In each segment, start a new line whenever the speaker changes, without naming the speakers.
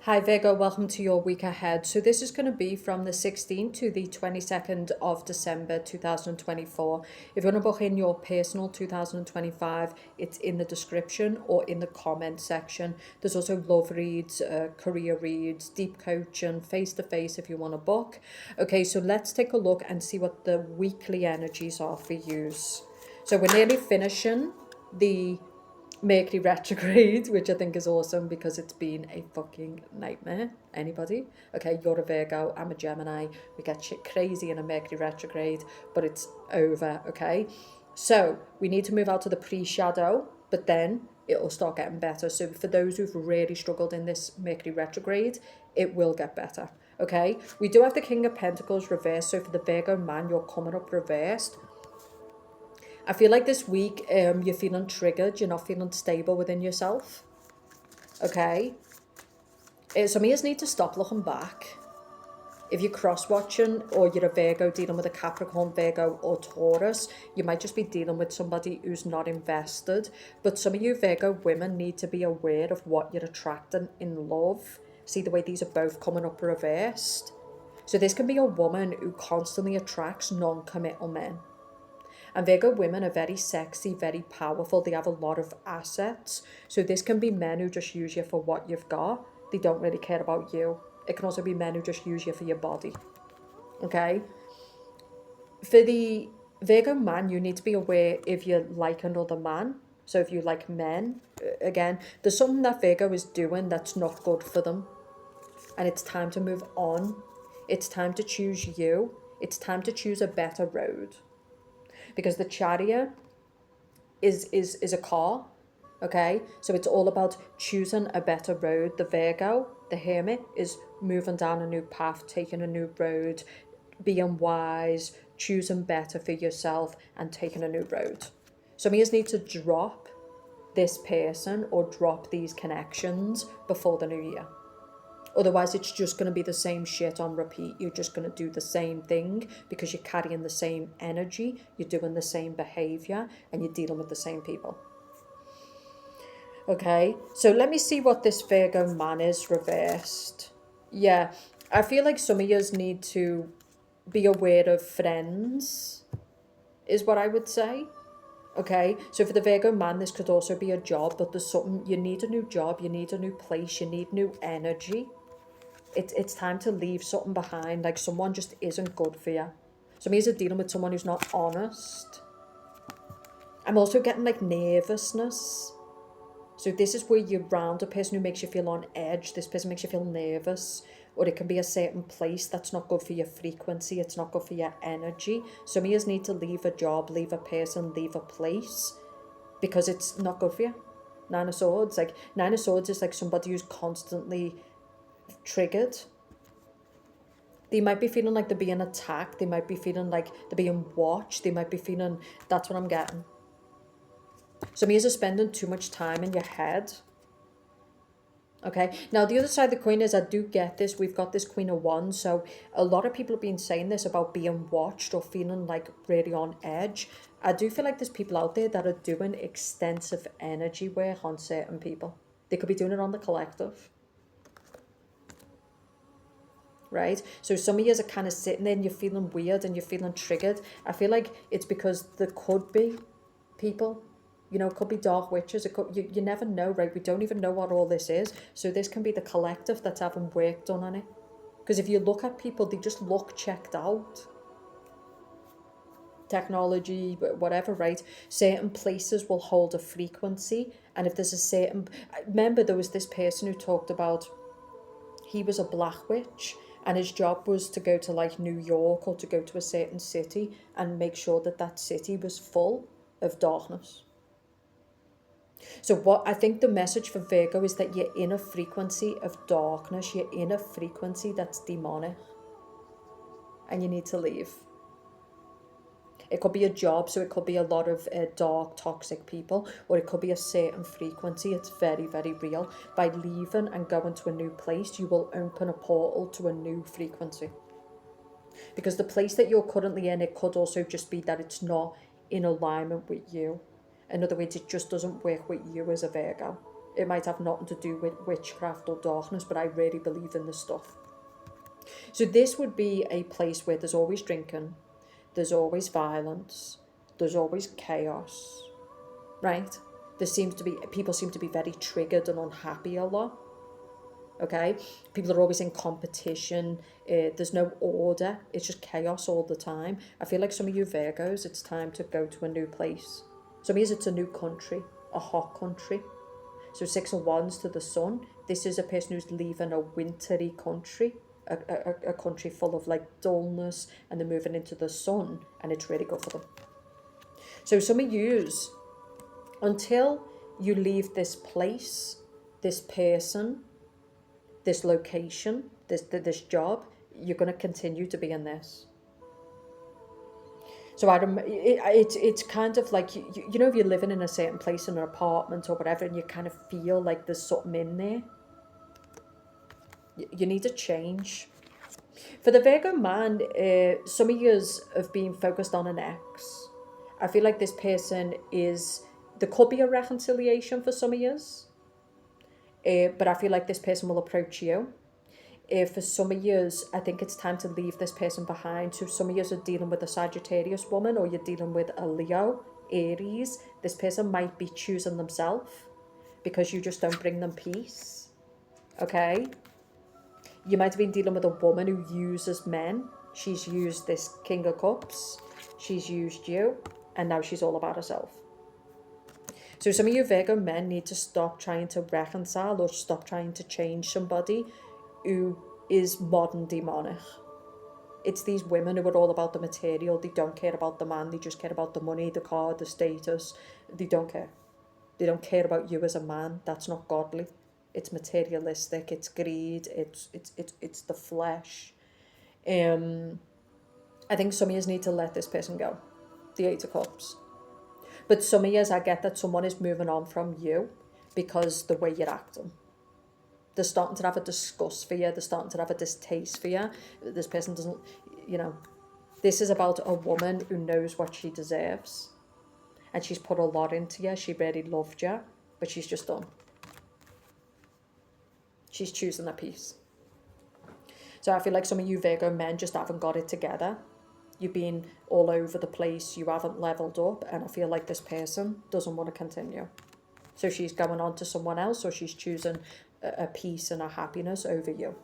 Hi Virgo, welcome to your week ahead. So this is going to be from the 16th to the 22nd of December 2024. If you want to book in your personal 2025, it's in the description or in the comment section. There's also love reads, career reads, deep coaching, face-to-face if you want to book. Okay, so let's take a look and see what the weekly energies are for you. So we're nearly finishing the Mercury retrograde, which I think is awesome because it's been a fucking nightmare. Anybody? Okay, you're a Virgo, I'm a Gemini. We get shit crazy in a Mercury retrograde, but it's over, okay? So we need to move out to the pre-shadow, but then it'll start getting better. So for those who've really struggled in this Mercury retrograde, it will get better, okay? We do have the King of Pentacles reversed, so for the Virgo man, you're coming up reversed. I feel like this week you're feeling triggered, you're not feeling stable within yourself, okay? Some of you need to stop looking back. If you're cross-watching or you're a Virgo dealing with a Capricorn, Virgo or Taurus, you might just be dealing with somebody who's not invested. But some of you Virgo women need to be aware of what you're attracting in love. See the way these are both coming up reversed? So this can be a woman who constantly attracts non-committal men. And Virgo women are very sexy, very powerful. They have a lot of assets. So this can be men who just use you for what you've got. They don't really care about you. It can also be men who just use you for your body. Okay? For the Virgo man, you need to be aware if you like another man. So if you like men, again, there's something that Virgo is doing that's not good for them. And it's time to move on. It's time to choose you. It's time to choose a better road. Because the Chariot is a car, okay? So it's all about choosing a better road. The Virgo, the Hermit, is moving down a new path, taking a new road, being wise, choosing better for yourself and taking a new road. Some of you need to drop this person or drop these connections before the new year. Otherwise, it's just going to be the same shit on repeat. You're just going to do the same thing because you're carrying the same energy, you're doing the same behavior, and you're dealing with the same people. Okay, so let me see what this Virgo man is reversed. Yeah, I feel like some of you need to be aware of friends, is what I would say. Okay, so for the Virgo man, this could also be a job, but there's something, you need a new job, you need a new place, you need new energy. It's time to leave something behind, like someone just isn't good for you. Some of you are dealing with someone who's not honest. I'm also getting like nervousness. So this is where you're around a person who makes you feel on edge. This person makes you feel nervous. Or it can be a certain place that's not good for your frequency. It's not good for your energy. Some of you need to leave a job, leave a person, leave a place. Because it's not good for you. Nine of Swords. Like, Nine of Swords is like somebody who's constantly triggered. They might be feeling like they're being attacked. They might be feeling like they're being watched. They might be feeling, that's what I'm getting. Some of you are spending too much time in your head. Okay, now the other side of the coin is I do get this. We've got this Queen of Wands. So a lot of people have been saying this about being watched or feeling like really on edge. I do feel like there's people out there that are doing extensive energy work on certain people. They could be doing it on the collective. Right? So some of you are kind of sitting there and you're feeling weird and you're feeling triggered. I feel like it's because there could be people, you know, it could be dark witches. It could, you never know, right? We don't even know what all this is. So this can be the collective that's having work done on it. Because if you look at people, they just look checked out. Technology, whatever, right? Certain places will hold a frequency. And if there's a certain... Remember, there was this person who talked about he was a black witch and his job was to go to like New York or to go to a certain city and make sure that that city was full of darkness. So what I think the message for Virgo is that you're in a frequency of darkness, you're in a frequency that's demonic and you need to leave. It could be a job, so it could be a lot of dark, toxic people, or it could be a certain frequency. It's very, very real. By leaving and going to a new place, you will open a portal to a new frequency. Because the place that you're currently in, it could also just be that it's not in alignment with you. In other words, it just doesn't work with you as a Virgo. It might have nothing to do with witchcraft or darkness, but I really believe in this stuff. So this would be a place where there's always drinking, there's always violence, there's always chaos, right? People seem to be very triggered and unhappy a lot. Okay, people are always in competition. There's no order. It's just chaos all the time. I feel like some of you Virgos, it's time to go to a new place. Some of you, it's a new country, a hot country. So 6 of Wands to the Sun. This is a person who's leaving a wintry country, a country full of like dullness, and they're moving into the sun, and it's really good for them. So some of yous, until you leave this place, this person, this location, this job, you're going to continue to be in this. So it's kind of like, you know, if you're living in a certain place, in an apartment or whatever, and you kind of feel like there's something in there, you need to change. For the Virgo man, some of you have been focused on an ex. I feel like this person there could be a reconciliation for some of you, but I feel like this person will approach you. For some of you, I think it's time to leave this person behind. So some of you are dealing with a Sagittarius woman, or you're dealing with a Leo, Aries. This person might be choosing themselves because you just don't bring them peace. Okay? You might have been dealing with a woman who uses men. She's used this King of Cups. She's used you. And now she's all about herself. So some of you Virgo men need to stop trying to reconcile or stop trying to change somebody who is modern demonic. It's these women who are all about the material. They don't care about the man. They just care about the money, the car, the status. They don't care. They don't care about you as a man. That's not godly. It's materialistic. It's greed. It's the flesh. I think some of you need to let this person go. The 8 of Cups. But some of you, I get that someone is moving on from you because the way you're acting. They're starting to have a disgust for you. They're starting to have a distaste for you. This person doesn't, you know. This is about a woman who knows what she deserves. And she's put a lot into you. She really loved you. But she's just done. She's choosing a peace. So I feel like some of you Virgo men just haven't got it together. You've been all over the place. You haven't leveled up. And I feel like this person doesn't want to continue. So she's going on to someone else, or she's choosing a peace and a happiness over you.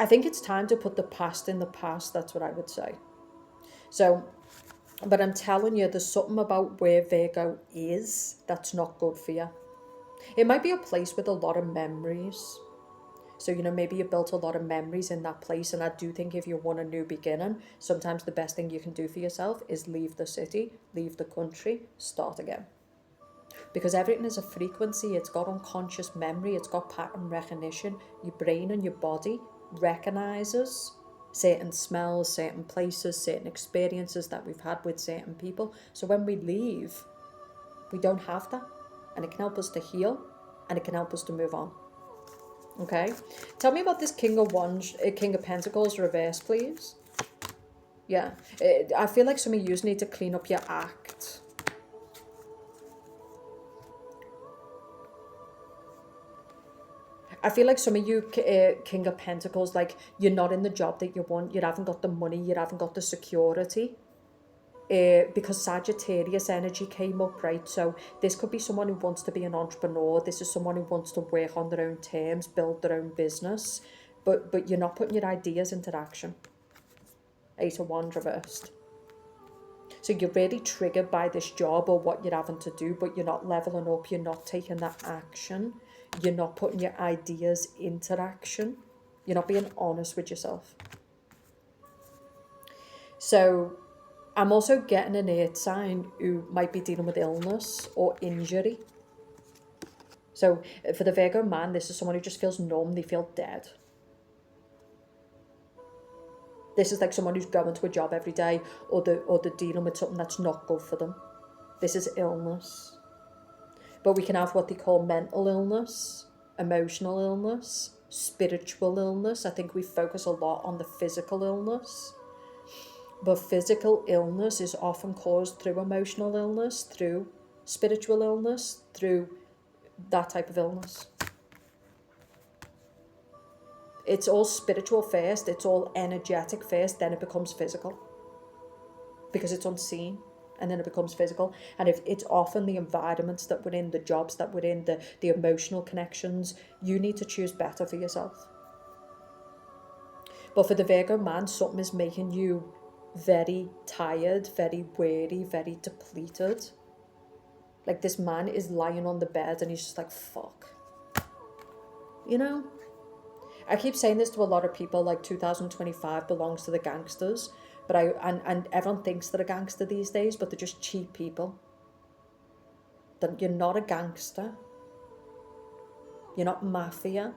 I think it's time to put the past in the past. That's what I would say. So, but I'm telling you, there's something about where Virgo is that's not good for you. It might be a place with a lot of memories. So, you know, maybe you built a lot of memories in that place. And I do think if you want a new beginning, sometimes the best thing you can do for yourself is leave the city, leave the country, start again. Because everything is a frequency. It's got unconscious memory. It's got pattern recognition. Your brain and your body recognizes certain smells, certain places, certain experiences that we've had with certain people. So when we leave, we don't have that. And it can help us to heal, and it can help us to move on. Okay? Tell me about this King of Wands, King of Pentacles reverse, please. Yeah. I feel like some of you need to clean up your act. I feel like some of you King of Pentacles, like you're not in the job that you want. You haven't got the money. You haven't got the security. Because Sagittarius energy came up, right? So this could be someone who wants to be an entrepreneur. This is someone who wants to work on their own terms, build their own business. But you're not putting your ideas into action. 8 of Wands reversed. So you're really triggered by this job or what you're having to do, but you're not leveling up. You're not taking that action. You're not putting your ideas into action. You're not being honest with yourself. So I'm also getting an earth sign who might be dealing with illness or injury. So for the Virgo man, this is someone who just feels numb. They feel dead. This is like someone who's going to a job every day, or they're dealing with something that's not good for them. This is illness. But we can have what they call mental illness, emotional illness, spiritual illness. I think we focus a lot on the physical illness. But physical illness is often caused through emotional illness, through spiritual illness through that type of illness. It's all spiritual first, it's all energetic first, then it becomes physical. Because it's unseen, and then it becomes physical. And if it's often the environments that we're in, the jobs that we're in, the emotional connections, you need to choose better for yourself. But for the Virgo man, something is making you very tired, very weary, very depleted. Like this man is lying on the bed and he's just like, fuck. You know? I keep saying this to a lot of people, like 2025 belongs to the gangsters. But and everyone thinks they're a gangster these days, but they're just cheap people. That you're not a gangster. You're not mafia.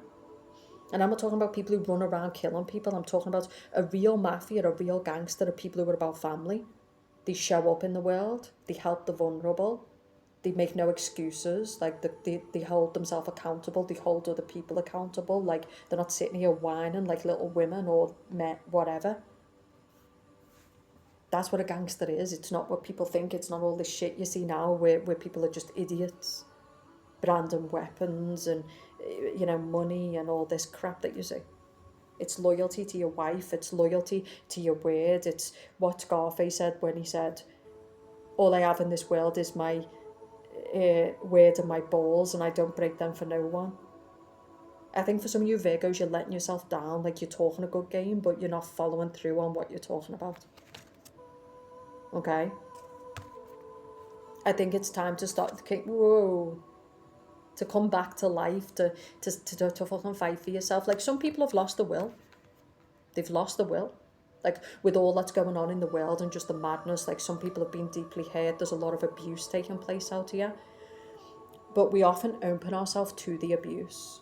And I'm not talking about people who run around killing people. I'm talking about a real mafia, a real gangster, are people who are about family. They show up in the world. They help the vulnerable. They make no excuses. Like they hold themselves accountable. They hold other people accountable. Like they're not sitting here whining like little women or men, whatever. That's what a gangster is. It's not what people think. It's not all this shit you see now where people are just idiots. Branding weapons and, you know, money and all this crap that you see. It's loyalty to your wife. It's loyalty to your word. It's what Scarface said when he said, all I have in this world is my word and my balls, and I don't break them for no one. I think for some of you Virgos, you're letting yourself down, like you're talking a good game, but you're not following through on what you're talking about. Okay? I think it's time to start thinking, whoa, to come back to life, to fucking fight for yourself. Like some people have lost the will. They've lost the will. Like with all that's going on in the world and just the madness, like some people have been deeply hurt. There's a lot of abuse taking place out here. But we often open ourselves to the abuse.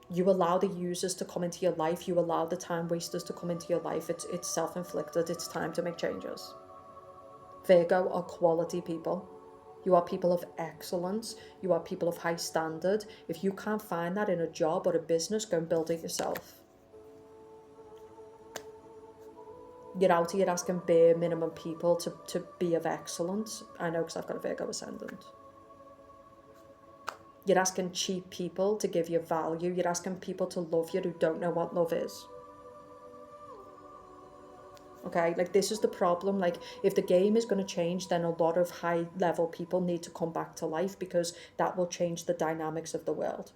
You allow the users to come into your life. You allow the time wasters to come into your life. It's self-inflicted. It's time to make changes. Virgo are quality people. You are people of excellence. You are people of high standard. If you can't find that in a job or a business, go and build it yourself. You're out here asking bare minimum people to be of excellence. I know because I've got a Virgo ascendant. You're asking cheap people to give you value. You're asking people to love you who don't know what love is. Okay, like this is the problem. Like if the game is going to change, then a lot of high level people need to come back to life, because that will change the dynamics of the world.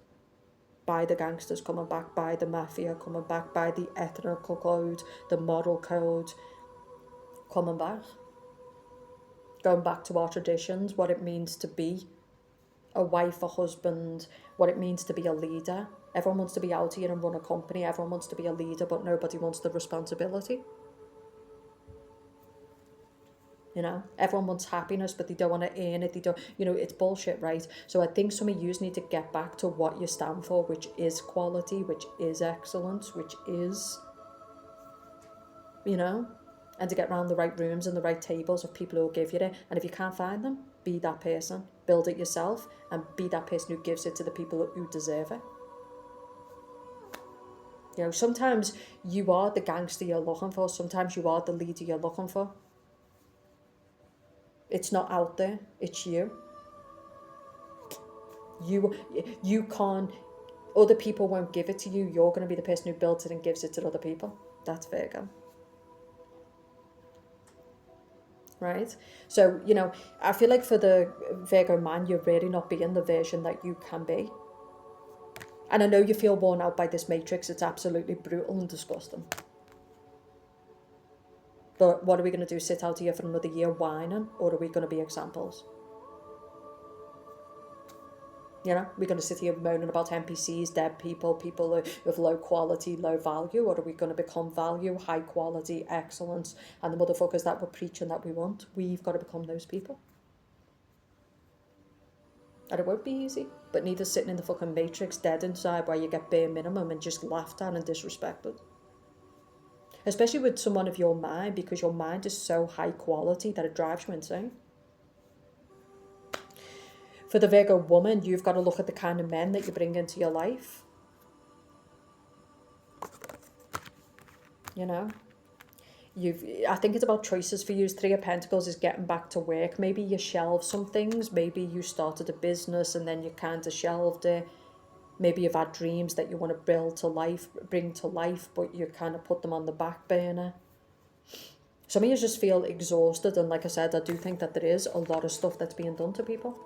By the gangsters coming back, by the mafia coming back, by the ethical code, the moral code coming back. Going back to our traditions, what it means to be a wife, a husband, what it means to be a leader. Everyone wants to be out here and run a company. Everyone wants to be a leader, but nobody wants the responsibility. You know, everyone wants happiness, but they don't want to earn it. They don't, you know, it's bullshit, right? So I think some of you need to get back to what you stand for, which is quality, which is excellence, which is, you know, and to get around the right rooms and the right tables of people who will give you it. And if you can't find them, be that person. Build it yourself and be that person who gives it to the people who deserve it. You know, sometimes you are the gangster you're looking for. Sometimes you are the leader you're looking for. It's not out there. It's you. You can't, other people won't give it to you. You're going to be the person who builds it and gives it to other people. That's Virgo. Right? So, you know, I feel like for the Virgo man, you're really not being the version that you can be. And I know you feel worn out by this matrix. It's absolutely brutal and disgusting. But what are we going to do? Sit out here for another year whining? Or are we going to be examples? You know, we're going to sit here moaning about NPCs, dead people, people of low quality, low value? Or are we going to become value, high quality, excellence, and the motherfuckers that we're preaching that we want? We've got to become those people. And it won't be easy, but neither sitting in the fucking matrix dead inside where you get bare minimum and just laughed at and disrespected. Especially with someone of your mind, because your mind is so high quality that it drives you insane. For the Virgo woman, you've got to look at the kind of men that you bring into your life. You know? I think it's about choices for you. Three of Pentacles is getting back to work. Maybe you shelved some things. Maybe you started a business and then you kind of shelved it. Maybe you've had dreams that you want to bring to life, but you kind of put them on the back burner. Some of you just feel exhausted, and like I said, I do think that there is a lot of stuff that's being done to people.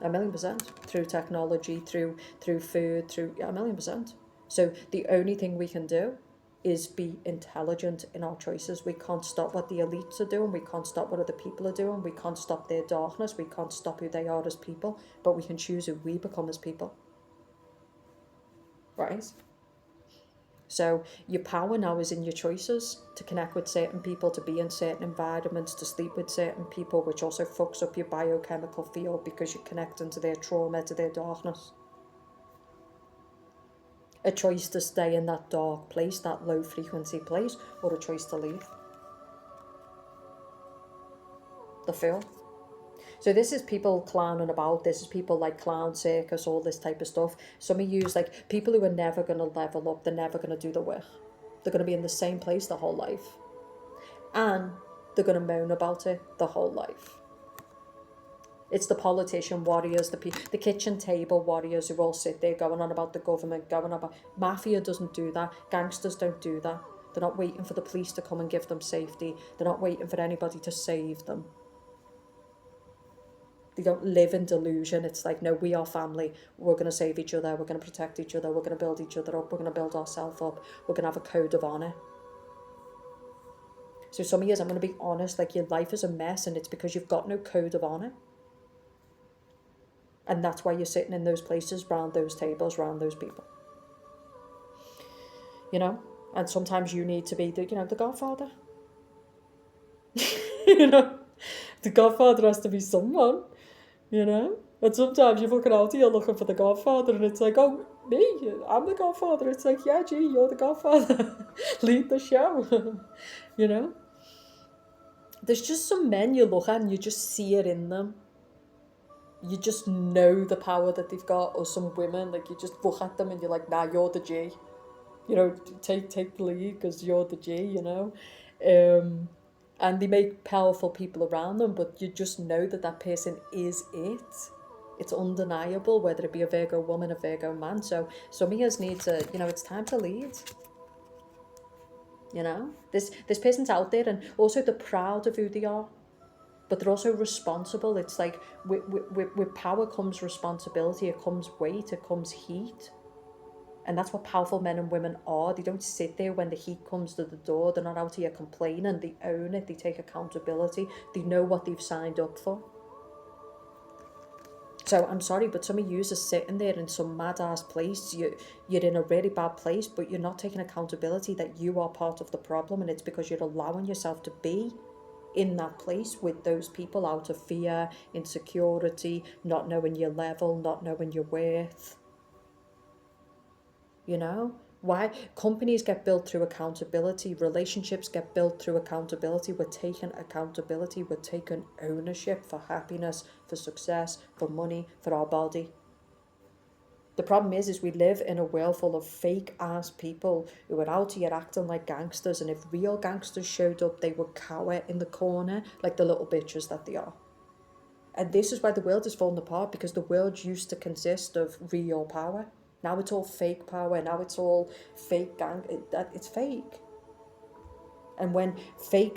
1,000,000%. Through technology, through food, through 1,000,000%. So the only thing we can do is be intelligent in our choices. We can't stop what the elites are doing. We can't stop what other people are doing. We can't stop their darkness. We can't stop who they are as people, but we can choose who we become as people. Right? So your power now is in your choices to connect with certain people, to be in certain environments, to sleep with certain people, which also fucks up your biochemical field because you're connecting to their trauma, to their darkness. A choice to stay in that dark place, that low frequency place, or a choice to leave. The Fool. So this is people clowning about. This is people like clown circus, all this type of stuff. Some of you like people who are never going to level up. They're never going to do the work. They're going to be in the same place the whole life. And they're going to moan about it the whole life. It's the politician warriors, the kitchen table warriors who all sit there going on about the government, going on about... Mafia doesn't do that. Gangsters don't do that. They're not waiting for the police to come and give them safety. They're not waiting for anybody to save them. They don't live in delusion. It's like, no, we are family. We're going to save each other. We're going to protect each other. We're going to build each other up. We're going to build ourselves up. We're going to have a code of honour. So some of you, I'm going to be honest, like your life is a mess and it's because you've got no code of honour. And that's why you're sitting in those places, round those tables, round those people. You know? And sometimes you need to be the godfather. You know? The godfather has to be someone. You know? And sometimes you're looking out here looking for the godfather and it's like, oh, me, I'm the godfather. It's like, yeah, gee, you're the godfather. Lead the show. You know? There's just some men you look at and you just see it in them. You just know the power that they've got. Or some women, like you just look at them and you're like, nah, you're the G. You know, take the lead because you're the G, you know? And they make powerful people around them, but you just know that person is it. It's undeniable, whether it be a Virgo woman, a Virgo man. So some of us need to, it's time to lead. You know, this person's out there and also they're proud of who they are, but they're also responsible. It's like with power comes responsibility, it comes weight, it comes heat. And that's what powerful men and women are. They don't sit there when the heat comes to the door. They're not out here complaining. They own it. They take accountability. They know what they've signed up for. So I'm sorry, but some of you are sitting there in some mad-ass place. You're in a really bad place, but you're not taking accountability that you are part of the problem. And it's because you're allowing yourself to be in that place with those people out of fear, insecurity, not knowing your level, not knowing your worth. You know, why companies get built through accountability, relationships get built through accountability. We're taking accountability, we're taking ownership for happiness, for success, for money, for our body. The problem is we live in a world full of fake ass people who are out here acting like gangsters, and if real gangsters showed up, they would cower in the corner like the little bitches that they are. And this is why the world is falling apart, because the world used to consist of real power. Now it's all fake power. Now it's all fake gang. It's fake. And when fake